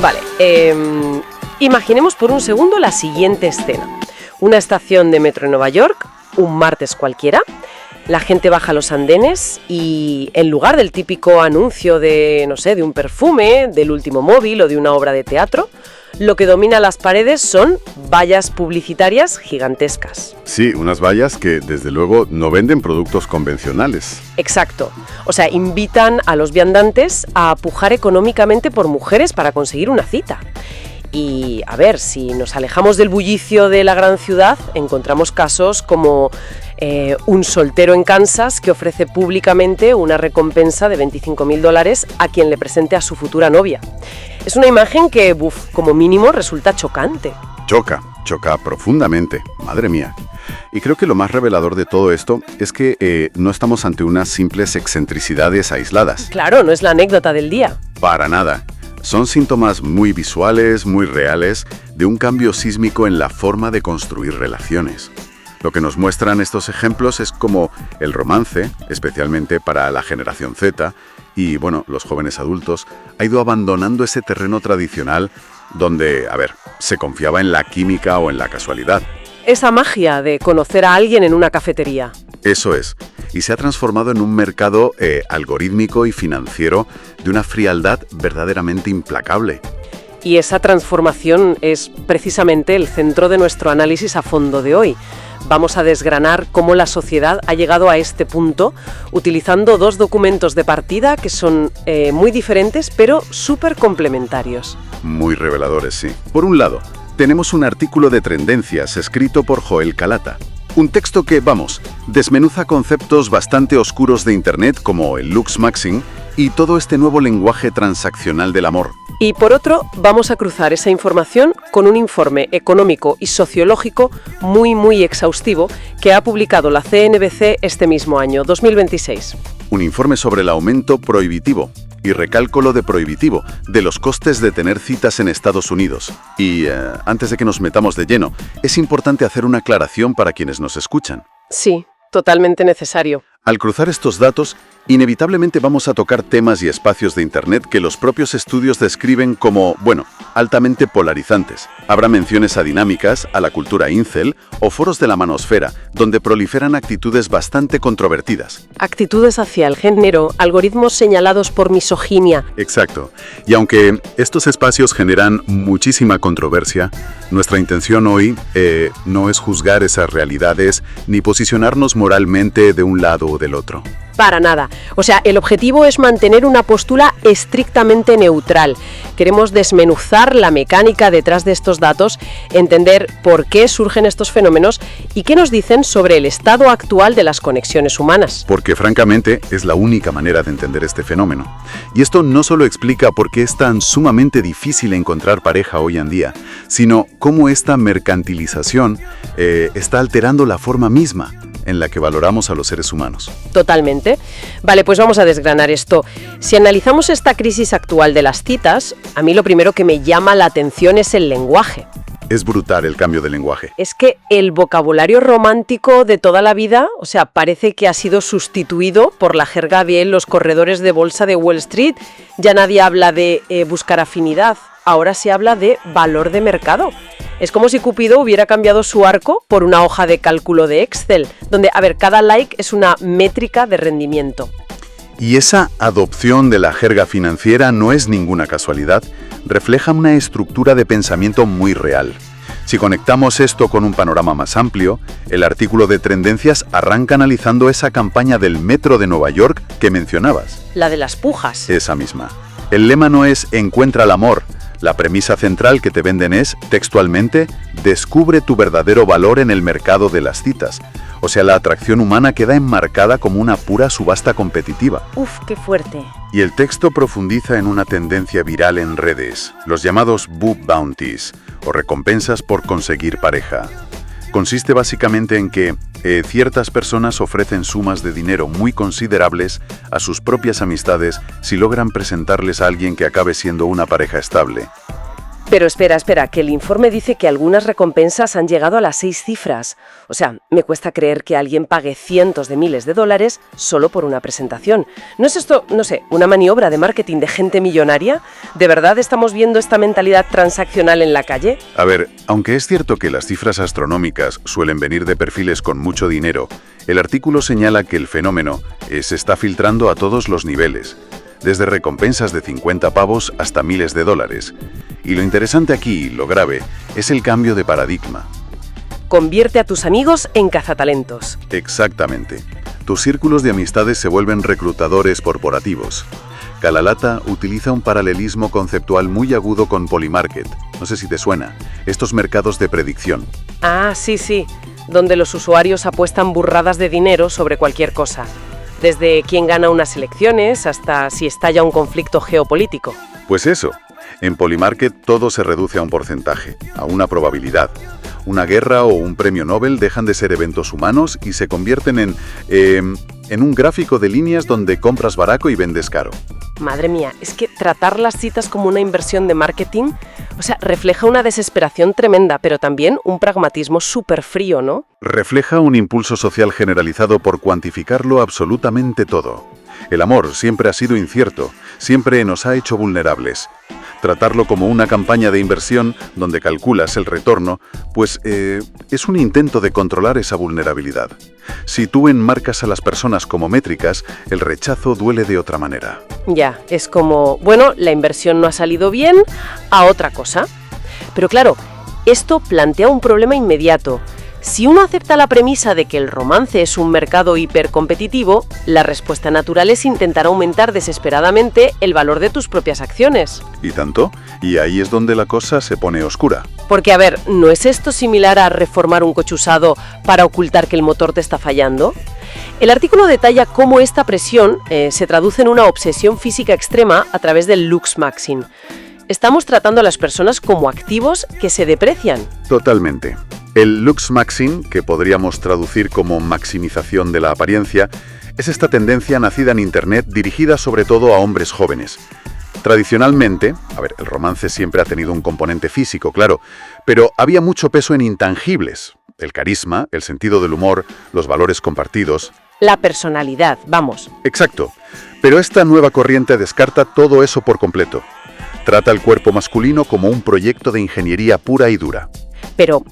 Vale, imaginemos por un segundo la siguiente escena. Una estación de metro en Nueva York, un martes cualquiera. La gente baja los andenes y en lugar del típico anuncio de, no sé, de un perfume, del último móvil o de una obra de teatro, lo que domina las paredes son vallas publicitarias gigantescas. Sí, unas vallas que desde luego no venden productos convencionales. Exacto. O sea, invitan a los viandantes a pujar económicamente por mujeres para conseguir una cita. Y, a ver, si nos alejamos del bullicio de la gran ciudad, encontramos casos como un soltero en Kansas que ofrece públicamente una recompensa de $25.000 a quien le presente a su futura novia. Es una imagen que, como mínimo, resulta chocante. Choca profundamente, madre mía. Y creo que lo más revelador de todo esto es que no estamos ante unas simples excentricidades aisladas. Claro, no es la anécdota del día. Para nada. Son síntomas muy visuales, muy reales, de un cambio sísmico en la forma de construir relaciones. Lo que nos muestran estos ejemplos es cómo el romance, especialmente para la generación Z y, bueno, los jóvenes adultos, ha ido abandonando ese terreno tradicional donde, se confiaba en la química o en la casualidad. Esa magia de conocer a alguien en una cafetería. Eso es. Y se ha transformado en un mercado algorítmico y financiero de una frialdad verdaderamente implacable. Y esa transformación es precisamente el centro de nuestro análisis a fondo de hoy. Vamos a desgranar cómo la sociedad ha llegado a este punto utilizando dos documentos de partida que son muy diferentes pero súper complementarios. Muy reveladores, sí. Por un lado, tenemos un artículo de tendencias escrito por Joel Calata. Un texto que, desmenuza conceptos bastante oscuros de Internet como el lux-maxing y todo este nuevo lenguaje transaccional del amor. Y por otro, vamos a cruzar esa información con un informe económico y sociológico muy exhaustivo que ha publicado la CNBC este mismo año, 2026. Un informe sobre el aumento prohibitivo y recálculo de prohibitivo de los costes de tener citas en Estados Unidos. Y antes de que nos metamos de lleno, es importante hacer una aclaración para quienes nos escuchan. Sí, totalmente necesario. Al cruzar estos datos, inevitablemente vamos a tocar temas y espacios de Internet que los propios estudios describen como, altamente polarizantes. Habrá menciones a dinámicas, a la cultura incel o foros de la manosfera, donde proliferan actitudes bastante controvertidas. Actitudes hacia el género, algoritmos señalados por misoginia. Exacto. Y aunque estos espacios generan muchísima controversia, nuestra intención hoy no es juzgar esas realidades ni posicionarnos moralmente de un lado o del otro. Para nada. O sea, el objetivo es mantener una postura estrictamente neutral. Queremos desmenuzar la mecánica detrás de estos datos, entender por qué surgen estos fenómenos y qué nos dicen sobre el estado actual de las conexiones humanas. Porque, francamente, es la única manera de entender este fenómeno. Y esto no solo explica por qué es tan sumamente difícil encontrar pareja hoy en día, sino cómo esta mercantilización está alterando la forma misma en la que valoramos a los seres humanos. Totalmente. Vale, pues vamos a desgranar esto. Si analizamos esta crisis actual de las citas, a mí lo primero que me llama la atención es el lenguaje. Es brutal el cambio de lenguaje. Es que el vocabulario romántico de toda la vida, parece que ha sido sustituido por la jerga de los corredores de bolsa de Wall Street. Ya nadie habla de buscar afinidad, ahora se habla de valor de mercado. Es como si Cupido hubiera cambiado su arco por una hoja de cálculo de Excel, donde, cada like es una métrica de rendimiento. Y esa adopción de la jerga financiera no es ninguna casualidad, refleja una estructura de pensamiento muy real. Si conectamos esto con un panorama más amplio, el artículo de tendencias arranca analizando esa campaña del metro de Nueva York que mencionabas. La de las pujas. Esa misma. El lema no es "encuentra el amor". La premisa central que te venden es, textualmente, descubre tu verdadero valor en el mercado de las citas. O sea, la atracción humana queda enmarcada como una pura subasta competitiva. Uf, qué fuerte. Y el texto profundiza en una tendencia viral en redes, los llamados boob bounties, o recompensas por conseguir pareja. Consiste básicamente en que ciertas personas ofrecen sumas de dinero muy considerables a sus propias amistades si logran presentarles a alguien que acabe siendo una pareja estable. Pero espera, que el informe dice que algunas recompensas han llegado a las 6 cifras. O sea, me cuesta creer que alguien pague cientos de miles de dólares solo por una presentación. ¿No es esto, no sé, una maniobra de marketing de gente millonaria? ¿De verdad estamos viendo esta mentalidad transaccional en la calle? A ver, aunque es cierto que las cifras astronómicas suelen venir de perfiles con mucho dinero, el artículo señala que el fenómeno se está filtrando a todos los niveles, desde recompensas de 50 pavos hasta miles de dólares. Y lo interesante aquí, lo grave, es el cambio de paradigma. Convierte a tus amigos en cazatalentos. Exactamente. Tus círculos de amistades se vuelven reclutadores corporativos. Calalata utiliza un paralelismo conceptual muy agudo con Polymarket. No sé si te suena. Estos mercados de predicción. Ah, sí, donde los usuarios apuestan burradas de dinero sobre cualquier cosa. Desde quién gana unas elecciones hasta si estalla un conflicto geopolítico. Pues eso. En Polymarket todo se reduce a un porcentaje, a una probabilidad. Una guerra o un premio Nobel dejan de ser eventos humanos y se convierten en un gráfico de líneas donde compras barato y vendes caro. Madre mía, es que tratar las citas como una inversión de marketing, refleja una desesperación tremenda, pero también un pragmatismo súper frío, ¿no? Refleja un impulso social generalizado por cuantificarlo absolutamente todo. El amor siempre ha sido incierto, siempre nos ha hecho vulnerables. Tratarlo como una campaña de inversión donde calculas el retorno, pues es un intento de controlar esa vulnerabilidad. Si tú enmarcas a las personas como métricas, el rechazo duele de otra manera. Ya, es como, bueno, la inversión no ha salido bien, a otra cosa. Pero claro, esto plantea un problema inmediato. Si uno acepta la premisa de que el romance es un mercado hipercompetitivo, la respuesta natural es intentar aumentar desesperadamente el valor de tus propias acciones. ¿Y tanto? Y ahí es donde la cosa se pone oscura. Porque, a ver, ¿no es esto similar a reformar un coche usado para ocultar que el motor te está fallando? El artículo detalla cómo esta presión se traduce en una obsesión física extrema a través del lux-maxing. Estamos tratando a las personas como activos que se deprecian. Totalmente. El lux-maxing, que podríamos traducir como maximización de la apariencia, es esta tendencia nacida en Internet dirigida sobre todo a hombres jóvenes. Tradicionalmente, el romance siempre ha tenido un componente físico, claro, pero había mucho peso en intangibles. El carisma, el sentido del humor, los valores compartidos. La personalidad, vamos. Exacto. Pero esta nueva corriente descarta todo eso por completo. Trata el cuerpo masculino como un proyecto de ingeniería pura y dura. Pero,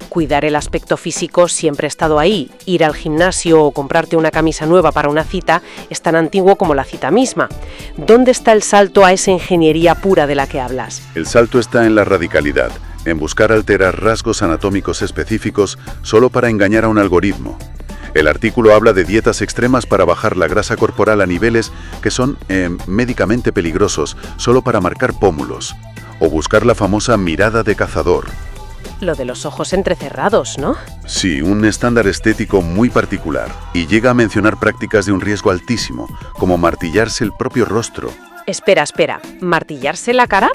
cuidar el aspecto físico siempre ha estado ahí. Ir al gimnasio o comprarte una camisa nueva para una cita es tan antiguo como la cita misma. ¿Dónde está el salto a esa ingeniería pura de la que hablas? El salto está en la radicalidad, en buscar alterar rasgos anatómicos específicos solo para engañar a un algoritmo. El artículo habla de dietas extremas para bajar la grasa corporal a niveles que son médicamente peligrosos solo para marcar pómulos. O buscar la famosa mirada de cazador. Lo de los ojos entrecerrados, ¿no? Sí, un estándar estético muy particular. Y llega a mencionar prácticas de un riesgo altísimo, como martillarse el propio rostro. Espera, ¿martillarse la cara?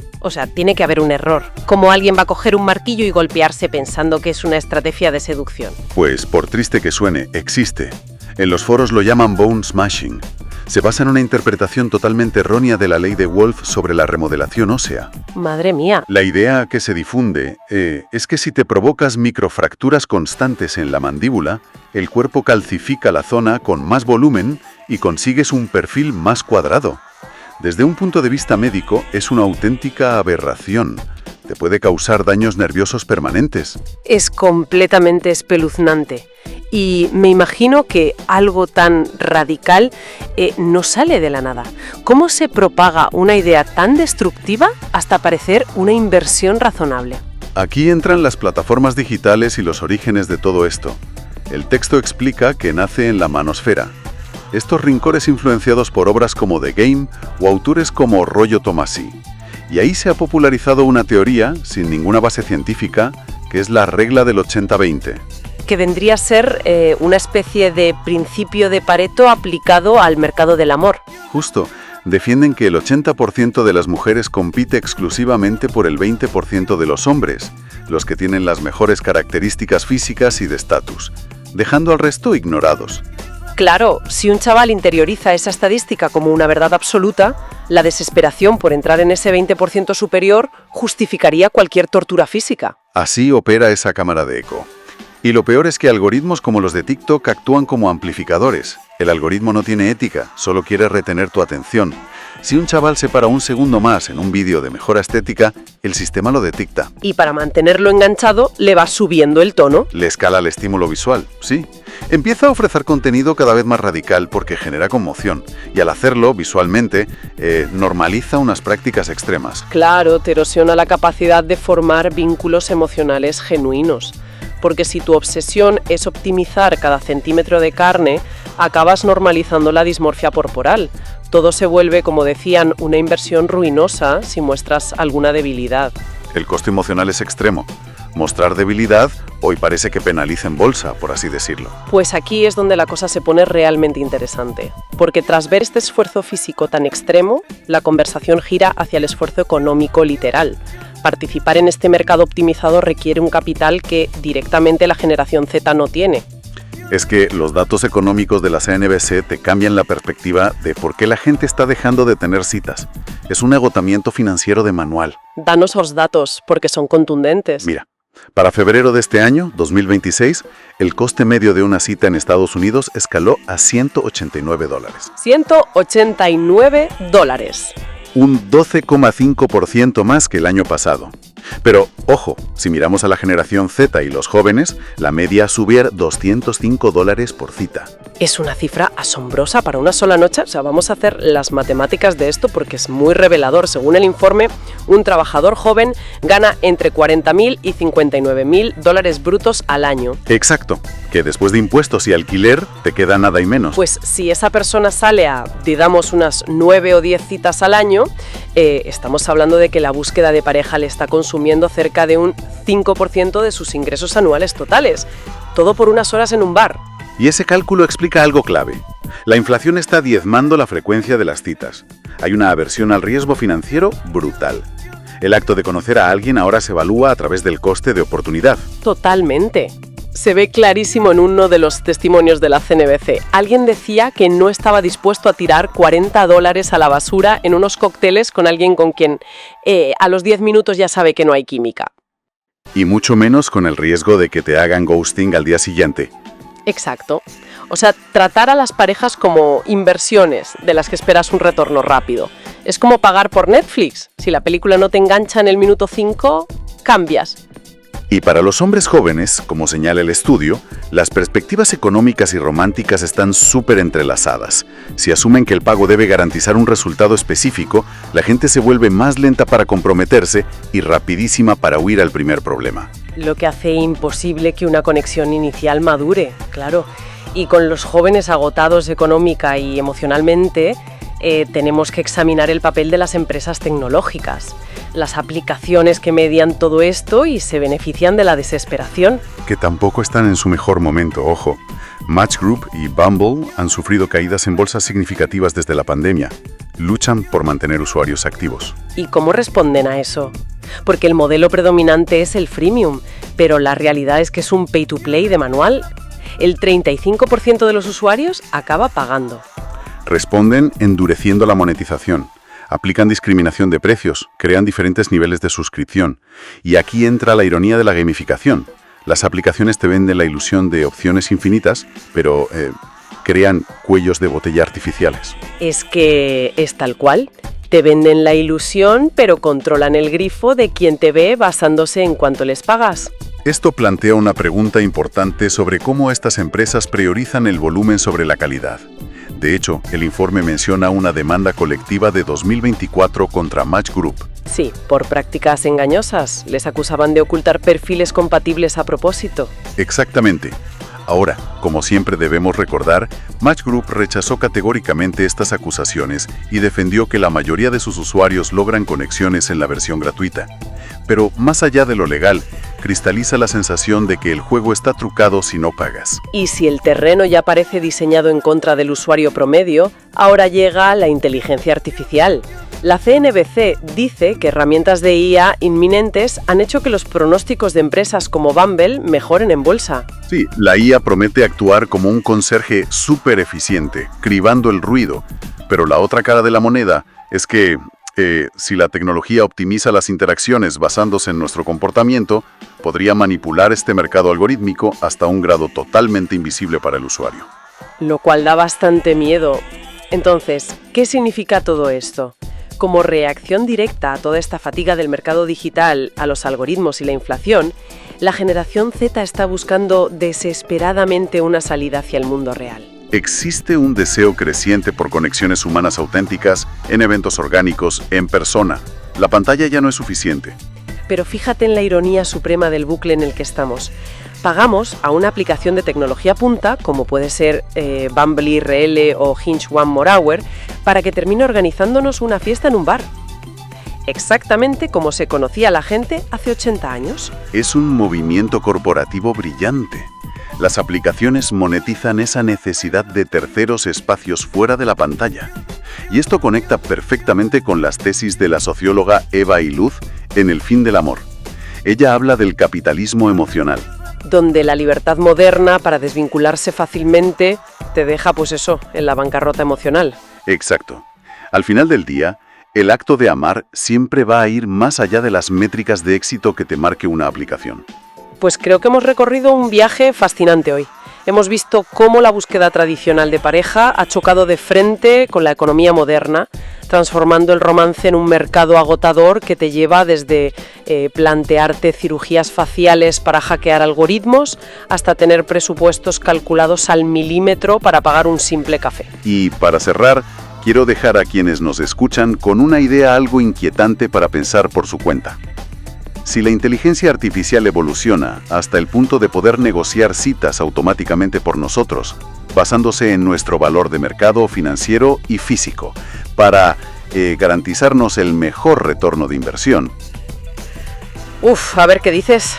Tiene que haber un error. ¿Cómo alguien va a coger un martillo y golpearse pensando que es una estrategia de seducción? Pues, por triste que suene, existe. En los foros lo llaman bone smashing. Se basa en una interpretación totalmente errónea de la ley de Wolff sobre la remodelación ósea. Madre mía. La idea que se difunde es que si te provocas microfracturas constantes en la mandíbula, el cuerpo calcifica la zona con más volumen y consigues un perfil más cuadrado. Desde un punto de vista médico, es una auténtica aberración. Te puede causar daños nerviosos permanentes. Es completamente espeluznante. Y me imagino que algo tan radical no sale de la nada. ¿Cómo se propaga una idea tan destructiva hasta parecer una inversión razonable? Aquí entran las plataformas digitales y los orígenes de todo esto. El texto explica que nace en la manosfera. Estos rincones influenciados por obras como The Game o autores como Rollo Tomassi. Y ahí se ha popularizado una teoría, sin ninguna base científica, que es la regla del 80-20. Que vendría a ser una especie de principio de Pareto aplicado al mercado del amor. Justo. Defienden que el 80% de las mujeres compite exclusivamente por el 20% de los hombres, los que tienen las mejores características físicas y de estatus, dejando al resto ignorados. Claro, si un chaval interioriza esa estadística como una verdad absoluta, la desesperación por entrar en ese 20% superior justificaría cualquier tortura física. Así opera esa cámara de eco. Y lo peor es que algoritmos como los de TikTok actúan como amplificadores. El algoritmo no tiene ética, solo quiere retener tu atención. Si un chaval se para un segundo más en un vídeo de mejora estética, el sistema lo detecta. Y para mantenerlo enganchado, le va subiendo el tono. Le escala el estímulo visual, sí. Empieza a ofrecer contenido cada vez más radical porque genera conmoción. Y al hacerlo, visualmente, normaliza unas prácticas extremas. Claro, te erosiona la capacidad de formar vínculos emocionales genuinos. Porque si tu obsesión es optimizar cada centímetro de carne, acabas normalizando la dismorfia corporal. Todo se vuelve, como decían, una inversión ruinosa si muestras alguna debilidad. El coste emocional es extremo. Mostrar debilidad hoy parece que penaliza en bolsa, por así decirlo. Pues aquí es donde la cosa se pone realmente interesante. Porque tras ver este esfuerzo físico tan extremo, la conversación gira hacia el esfuerzo económico literal. Participar en este mercado optimizado requiere un capital que directamente la generación Z no tiene. Es que los datos económicos de la CNBC te cambian la perspectiva de por qué la gente está dejando de tener citas. Es un agotamiento financiero de manual. Danos los datos, porque son contundentes. Mira, para febrero de este año, 2026, el coste medio de una cita en Estados Unidos escaló a $189. $189. Un 12,5% más que el año pasado. Pero, ojo, si miramos a la generación Z y los jóvenes, la media sube a $205 por cita. Es una cifra asombrosa para una sola noche. O sea, vamos a hacer las matemáticas de esto porque es muy revelador. Según el informe, un trabajador joven gana entre $40.000 y $59.000 brutos al año. Exacto, que después de impuestos y alquiler te queda nada y menos. Pues si esa persona sale a, digamos, unas 9 o 10 citas al año, estamos hablando de que la búsqueda de pareja le está consumiendo cerca de un 5% de sus ingresos anuales totales. Todo por unas horas en un bar. Y ese cálculo explica algo clave. La inflación está diezmando la frecuencia de las citas. Hay una aversión al riesgo financiero brutal. El acto de conocer a alguien ahora se evalúa a través del coste de oportunidad. Totalmente. Se ve clarísimo en uno de los testimonios de la CNBC. Alguien decía que no estaba dispuesto a tirar $40 a la basura en unos cócteles con alguien con quien a los 10 minutos ya sabe que no hay química. Y mucho menos con el riesgo de que te hagan ghosting al día siguiente. Exacto. O sea, tratar a las parejas como inversiones de las que esperas un retorno rápido. Es como pagar por Netflix. Si la película no te engancha en el minuto 5, cambias. Y para los hombres jóvenes, como señala el estudio, las perspectivas económicas y románticas están súper entrelazadas. Si asumen que el pago debe garantizar un resultado específico, la gente se vuelve más lenta para comprometerse y rapidísima para huir al primer problema. Lo que hace imposible que una conexión inicial madure, claro. Y con los jóvenes agotados económica y emocionalmente, tenemos que examinar el papel de las empresas tecnológicas, las aplicaciones que median todo esto y se benefician de la desesperación. Que tampoco están en su mejor momento, ojo. Match Group y Bumble han sufrido caídas en bolsas significativas desde la pandemia. Luchan por mantener usuarios activos. ¿Y cómo responden a eso? Porque el modelo predominante es el freemium, pero la realidad es que es un pay-to-play de manual. El 35% de los usuarios acaba pagando. Responden endureciendo la monetización. Aplican discriminación de precios, crean diferentes niveles de suscripción. Y aquí entra la ironía de la gamificación. Las aplicaciones te venden la ilusión de opciones infinitas, pero crean cuellos de botella artificiales. Es que es tal cual. Te venden la ilusión, pero controlan el grifo de quien te ve basándose en cuánto les pagas. Esto plantea una pregunta importante sobre cómo estas empresas priorizan el volumen sobre la calidad. De hecho, el informe menciona una demanda colectiva de 2024 contra Match Group. Sí, por prácticas engañosas. Les acusaban de ocultar perfiles compatibles a propósito. Exactamente. Ahora, como siempre debemos recordar, Match Group rechazó categóricamente estas acusaciones y defendió que la mayoría de sus usuarios logran conexiones en la versión gratuita. Pero más allá de lo legal, cristaliza la sensación de que el juego está trucado si no pagas. Y si el terreno ya parece diseñado en contra del usuario promedio, ahora llega la inteligencia artificial. La CNBC dice que herramientas de IA inminentes han hecho que los pronósticos de empresas como Bumble mejoren en bolsa. Sí, la IA promete actuar como un conserje súper eficiente, cribando el ruido. Pero la otra cara de la moneda es que, si la tecnología optimiza las interacciones basándose en nuestro comportamiento, podría manipular este mercado algorítmico hasta un grado totalmente invisible para el usuario. Lo cual da bastante miedo. Entonces, ¿qué significa todo esto? Como reacción directa a toda esta fatiga del mercado digital, a los algoritmos y la inflación, la generación Z está buscando desesperadamente una salida hacia el mundo real. Existe un deseo creciente por conexiones humanas auténticas, en eventos orgánicos, en persona. La pantalla ya no es suficiente. Pero fíjate en la ironía suprema del bucle en el que estamos. Pagamos a una aplicación de tecnología punta, como puede ser Bumble IRL o Hinge One More Hour, para que termine organizándonos una fiesta en un bar. Exactamente como se conocía a la gente hace 80 años. Es un movimiento corporativo brillante. Las aplicaciones monetizan esa necesidad de terceros espacios fuera de la pantalla. Y esto conecta perfectamente con las tesis de la socióloga Eva Iluz en El fin del amor. Ella habla del capitalismo emocional, donde la libertad moderna para desvincularse fácilmente te deja, pues eso, en la bancarrota emocional. Exacto. Al final del día, el acto de amar siempre va a ir más allá de las métricas de éxito que te marque una aplicación. Pues creo que hemos recorrido un viaje fascinante hoy. Hemos visto cómo la búsqueda tradicional de pareja ha chocado de frente con la economía moderna, transformando el romance en un mercado agotador que te lleva desde plantearte cirugías faciales para hackear algoritmos hasta tener presupuestos calculados al milímetro para pagar un simple café. Y para cerrar, quiero dejar a quienes nos escuchan con una idea algo inquietante para pensar por su cuenta. Si la inteligencia artificial evoluciona hasta el punto de poder negociar citas automáticamente por nosotros, basándose en nuestro valor de mercado financiero y físico, para garantizarnos el mejor retorno de inversión, a ver qué dices.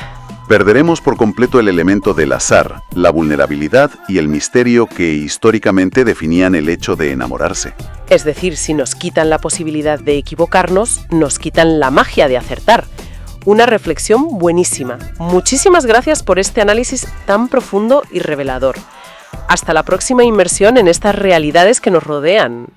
perderemos por completo el elemento del azar, la vulnerabilidad y el misterio que históricamente definían el hecho de enamorarse. Es decir, si nos quitan la posibilidad de equivocarnos, nos quitan la magia de acertar. Una reflexión buenísima. Muchísimas gracias por este análisis tan profundo y revelador. Hasta la próxima inmersión en estas realidades que nos rodean.